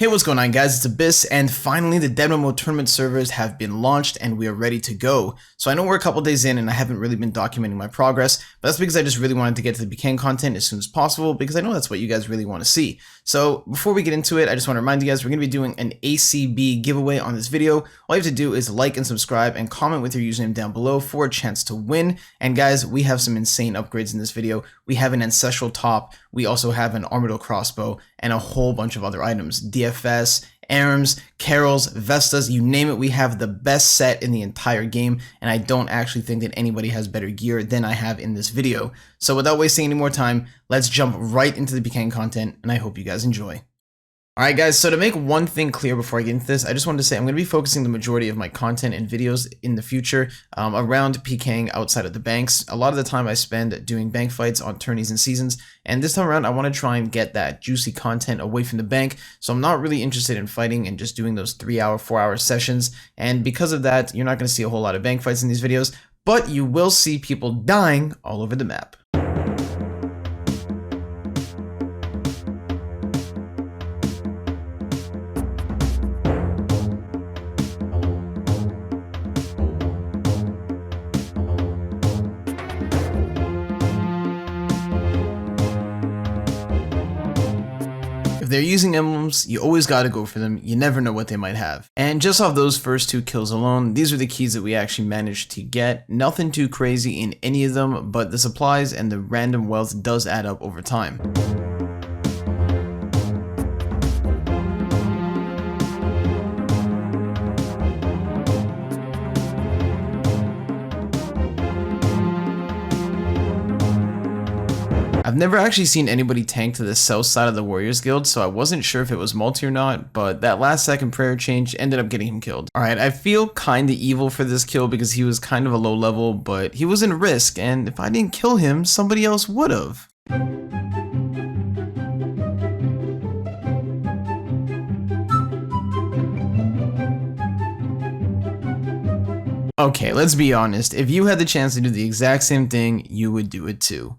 Hey, what's going on, guys? It's Abyss, and finally the DMM Tournament servers have been launched and we are ready to go. So I know we're a couple days in and I haven't really been documenting my progress, but that's because I just really wanted to get to the Pking content as soon as possible because I know that's what you guys really want to see. So before we get into it, I just want to remind you guys we're going to be doing an ACB giveaway on this video. All you have to do is like and subscribe and comment with your username down below for a chance to win. And guys, we have some insane upgrades in this video. We have an Ancestral top, we also have an Armadillo crossbow, and a whole bunch of other items. DFS, ARMs, Carols, Vestas, you name it, we have the best set in the entire game, and I don't actually think that anybody has better gear than I have in this video. So without wasting any more time, let's jump right into the Pking content, and I hope you guys enjoy. Alright guys, so to make one thing clear before I get into this, I just wanted to say I'm going to be focusing the majority of my content and videos in the future around Pking outside of the banks. A lot of the time I spend doing bank fights on tourneys and seasons, and this time around I want to try and get that juicy content away from the bank, so I'm not really interested in fighting and just doing those 3-hour, 4-hour sessions, and because of that, you're not going to see a whole lot of bank fights in these videos, but you will see people dying all over the map. If they're using emblems, you always gotta go for them, you never know what they might have. And just off those first 2 kills alone, these are the keys that we actually managed to get. Nothing too crazy in any of them, but the supplies and the random wealth does add up over time. I've never actually seen anybody tank to the south side of the Warriors Guild, so I wasn't sure if it was multi or not, but that last second prayer change ended up getting him killed. Alright, I feel kinda evil for this kill because he was kind of a low level, but he was in risk, and if I didn't kill him, somebody else would've. Okay, let's be honest, if you had the chance to do the exact same thing, you would do it too.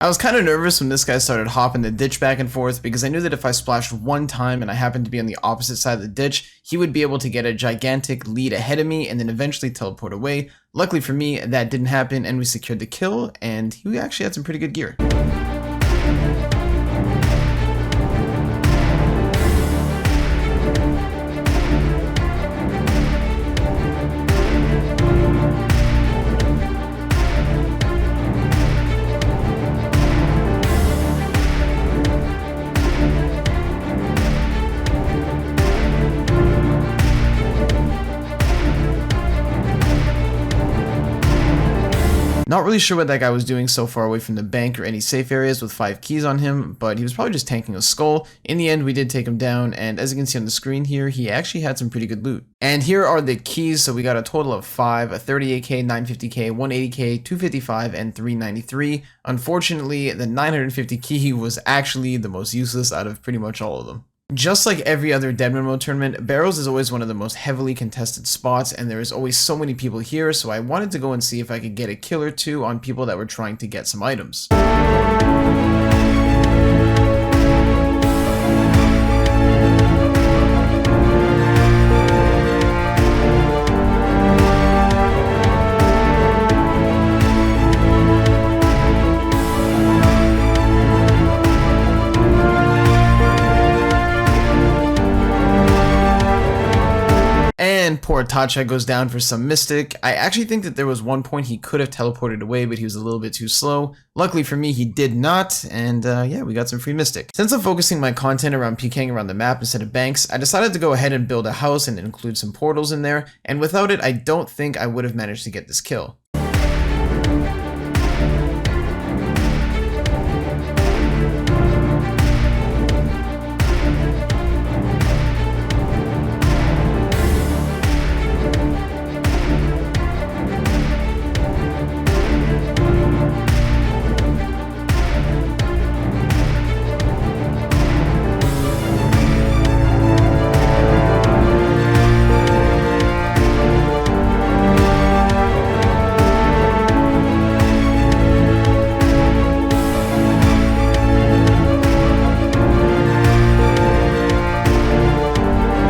I was kind of nervous when this guy started hopping the ditch back and forth because I knew that if I splashed one time and I happened to be on the opposite side of the ditch, he would be able to get a gigantic lead ahead of me and then eventually teleport away. Luckily for me, that didn't happen and we secured the kill, and he actually had some pretty good gear. Not really sure what that guy was doing so far away from the bank or any safe areas with 5 keys on him, but he was probably just tanking a skull. In the end, we did take him down, and as you can see on the screen here, he actually had some pretty good loot. And here are the keys, so we got a total of 5, a 38k, 950k, 180k, 255, and 393. Unfortunately, the 950 key was actually the most useless out of pretty much all of them. Just like every other DMM tournament, Barrows is always one of the most heavily contested spots, and there is always so many people here, so I wanted to go and see if I could get a kill or 2 on people that were trying to get some items. where Tacha goes down for some Mystic. I actually think that there was one point he could have teleported away, but he was a little bit too slow. Luckily for me, he did not, and yeah, we got some free Mystic. Since I'm focusing my content around Pking around the map instead of banks, I decided to go ahead and build a house and include some portals in there, and without it, I don't think I would have managed to get this kill.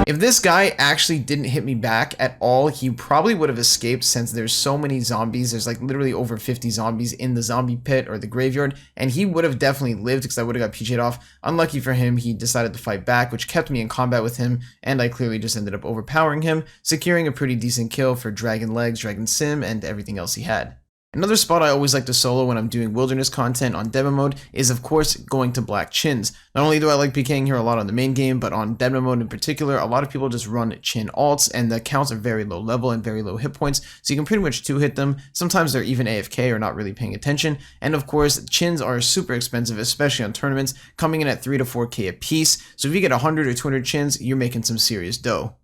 If this guy actually didn't hit me back at all, he probably would have escaped since there's so many zombies. There's like literally over 50 zombies in the zombie pit or the graveyard, and he would have definitely lived because I would have got PJ'd off. Unlucky for him, he decided to fight back, which kept me in combat with him, and I clearly just ended up overpowering him, securing a pretty decent kill for Dragon Legs, Dragon Sim, and everything else he had. Another spot I always like to solo when I'm doing wilderness content on Deadman mode is of course going to Black Chins. Not only do I like PKing here a lot on the main game, but on Deadman mode in particular, a lot of people just run Chin alts and the counts are very low level and very low hit points, so you can pretty much 2-hit them. Sometimes they're even AFK or not really paying attention, and of course Chins are super expensive, especially on tournaments, coming in at 3 to 4k a piece, so if you get 100 or 200 Chins, you're making some serious dough.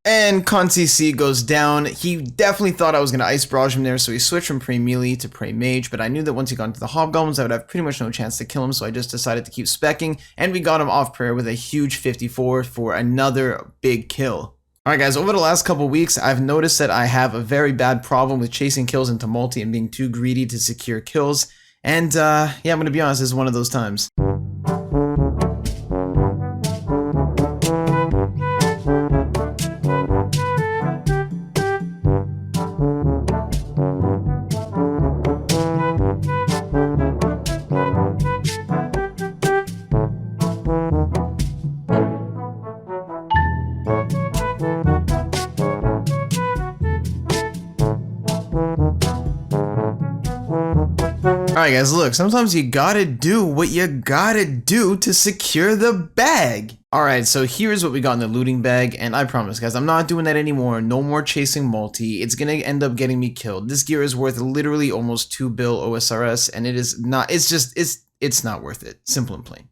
And Con CC goes down. He definitely thought I was going to ice barrage him there, so he switched from Prey Melee to Prey Mage, but I knew that once he got into the Hobgoblins, I would have pretty much no chance to kill him, so I just decided to keep specking, and we got him off prayer with a huge 54 for another big kill. Alright guys, over the last couple weeks, I've noticed that I have a very bad problem with chasing kills into multi and being too greedy to secure kills, and yeah, I'm going to be honest, this is one of those times. Alright guys, look, sometimes you gotta do what you gotta do to secure the bag. Alright, so here's what we got in the looting bag, and I promise guys, I'm not doing that anymore. No more chasing multi. It's gonna end up getting me killed. This gear is worth literally almost 2 bill OSRS, and it is not, it's not worth it. Simple and plain.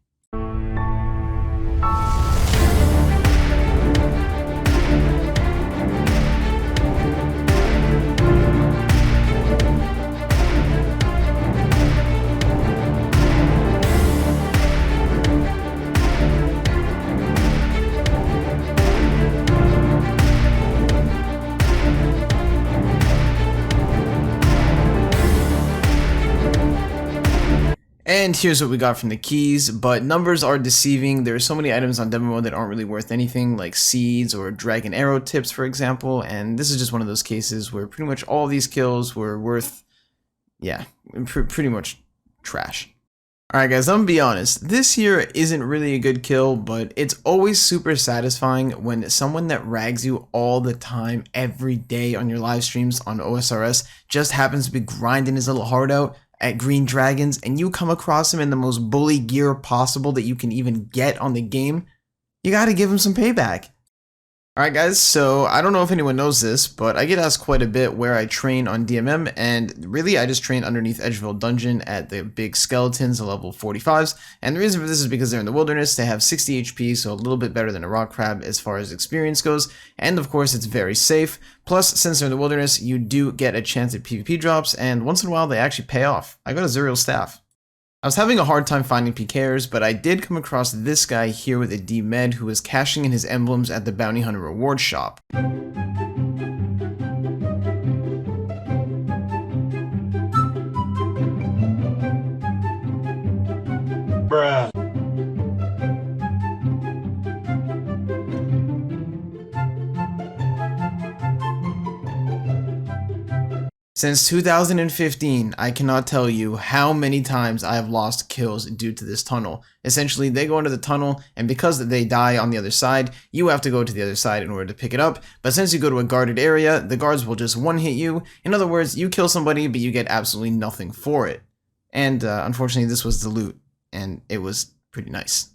And here's what we got from the keys, but numbers are deceiving. There are so many items on demo mode that aren't really worth anything, like seeds or dragon arrow tips, for example, and this is just one of those cases where pretty much all these kills were worth, yeah, pretty much trash. Alright guys, I'm gonna be honest, this here isn't really a good kill, but it's always super satisfying when someone that rags you all the time, every day on your live streams on OSRS just happens to be grinding his little heart out at green dragons, and you come across him in the most bully gear possible that you can even get on the game. You gotta give him some payback. Alright guys, so I don't know if anyone knows this, but I get asked quite a bit where I train on DMM, and really I just train underneath Edgeville Dungeon at the big skeletons, the level 45s, and the reason for this is because they're in the wilderness, they have 60 HP, so a little bit better than a rock crab as far as experience goes, and of course it's very safe, plus since they're in the wilderness, you do get a chance at PvP drops, and once in a while they actually pay off. I got a Zuriel staff. I was having a hard time finding PKers, but I did come across this guy here with a D-Med who was cashing in his emblems at the Bounty Hunter Reward Shop. Bruh. Since 2015, I cannot tell you how many times I have lost kills due to this tunnel. Essentially, they go into the tunnel, and because they die on the other side, you have to go to the other side in order to pick it up. But since you go to a guarded area, the guards will just one-hit you. In other words, you kill somebody, but you get absolutely nothing for it. And unfortunately, this was the loot, and it was pretty nice.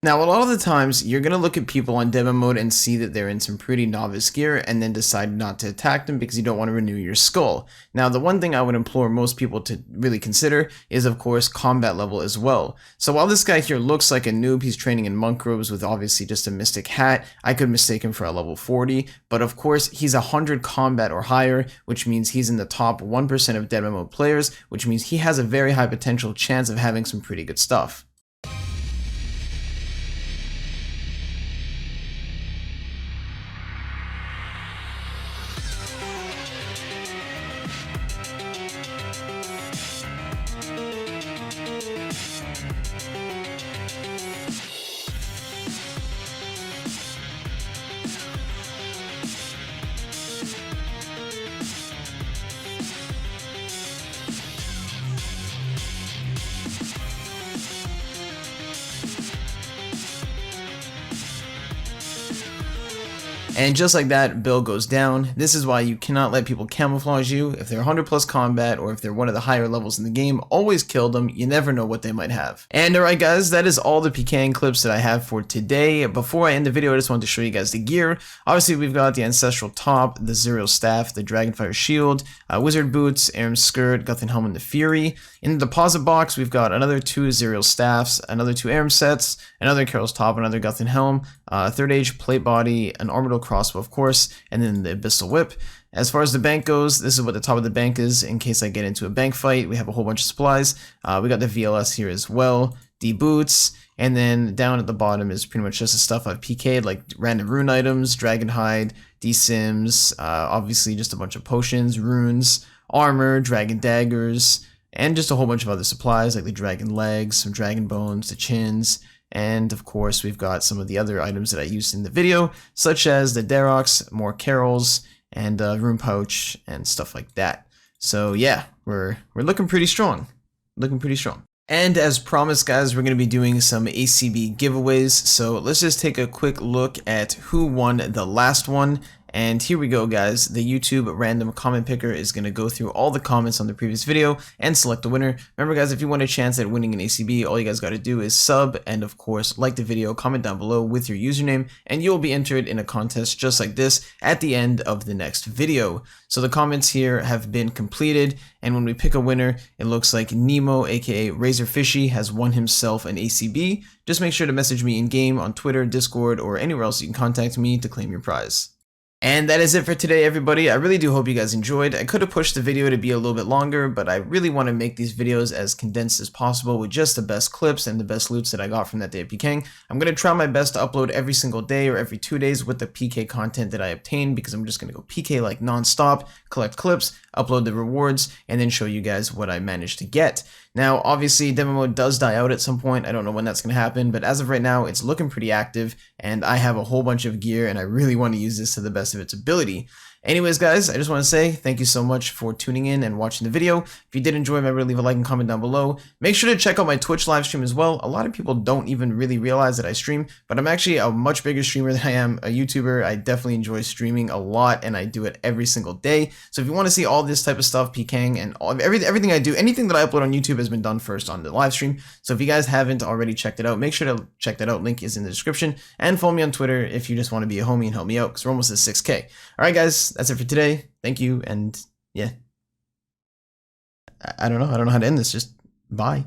Now, a lot of the times, you're going to look at people on Deadman mode and see that they're in some pretty novice gear and then decide not to attack them because you don't want to renew your skull. Now, the one thing I would implore most people to really consider is, of course, combat level as well. So while this guy here looks like a noob, he's training in monk robes with obviously just a mystic hat, I could mistake him for a level 40, but of course, he's 100 combat or higher, which means he's in the top 1% of Deadman mode players, which means he has a very high potential chance of having some pretty good stuff. And just like that, Bill goes down. This is why you cannot let people camouflage you. If they're 100 plus combat or if they're one of the higher levels in the game, always kill them. You never know what they might have. And alright guys, that is all the Pking clips that I have for today. Before I end the video, I just wanted to show you guys the gear. Obviously, we've got the Ancestral top, the Zero staff, the Dragonfire shield, Wizard boots, Aram skirt, Guthin helm, and the Fury. In the deposit box, we've got another 2 Zero staffs, another 2 Aram sets, another Carol's top, another Guthin helm, third age plate body, an orbital crossbow, of course, and then the Abyssal Whip. As far as the bank goes, this is what the top of the bank is in case I get into a bank fight. We have a whole bunch of supplies. We got the VLS here as well, the boots, and then down at the bottom is pretty much just the stuff I've PK'd, like random rune items, dragon hide, D-sims, obviously just a bunch of potions, runes, armor, dragon daggers, and just a whole bunch of other supplies like the dragon legs, some dragon bones, the chins, and of course we've got some of the other items that I used in the video, such as the Darox, more carols, and rune pouch, and stuff like that. So yeah, we're looking pretty strong. And as promised, guys, we're going to be doing some ACB giveaways. So let's just take a quick look at who won the last one. And here we go, guys. The YouTube random comment picker is going to go through all the comments on the previous video and select the winner. Remember, guys, if you want a chance at winning an ACB, all you guys got to do is sub and, of course, like the video, comment down below with your username, and you'll be entered in a contest just like this at the end of the next video. So the comments here have been completed, and when we pick a winner, it looks like Nemo, aka Razorfishy, has won himself an ACB. Just make sure to message me in-game on Twitter, Discord, or anywhere else you can contact me to claim your prize. And that is it for today, everybody. I really do hope you guys enjoyed. I could have pushed the video to be a little bit longer, but I really want to make these videos as condensed as possible with just the best clips and the best loots that I got from that day of Pking. I'm going to try my best to upload every single day or every 2 days with the PK content that I obtain, because I'm just going to go PK like non-stop, collect clips, upload the rewards, and then show you guys what I managed to get. Now, obviously, demo mode does die out at some point. I don't know when that's going to happen, but as of right now, it's looking pretty active, and I have a whole bunch of gear, and I really want to use this to the best of its ability. Anyways, guys, I just want to say thank you so much for tuning in and watching the video. If you did enjoy, remember to leave a like and comment down below. Make sure to check out my Twitch live stream as well. A lot of people don't even really realize that I stream, but I'm actually a much bigger streamer than I am a YouTuber. I definitely enjoy streaming a lot, and I do it every single day. So if you want to see all this type of stuff, Pking and everything I do, anything that I upload on YouTube has been done first on the live stream. So if you guys haven't already checked it out, make sure to check that out. Link is in the description, and follow me on Twitter if you just want to be a homie and help me out, because we're almost at 6K. All right, guys, that's it for today. Thank you, and yeah, I don't know how to end this. Just bye.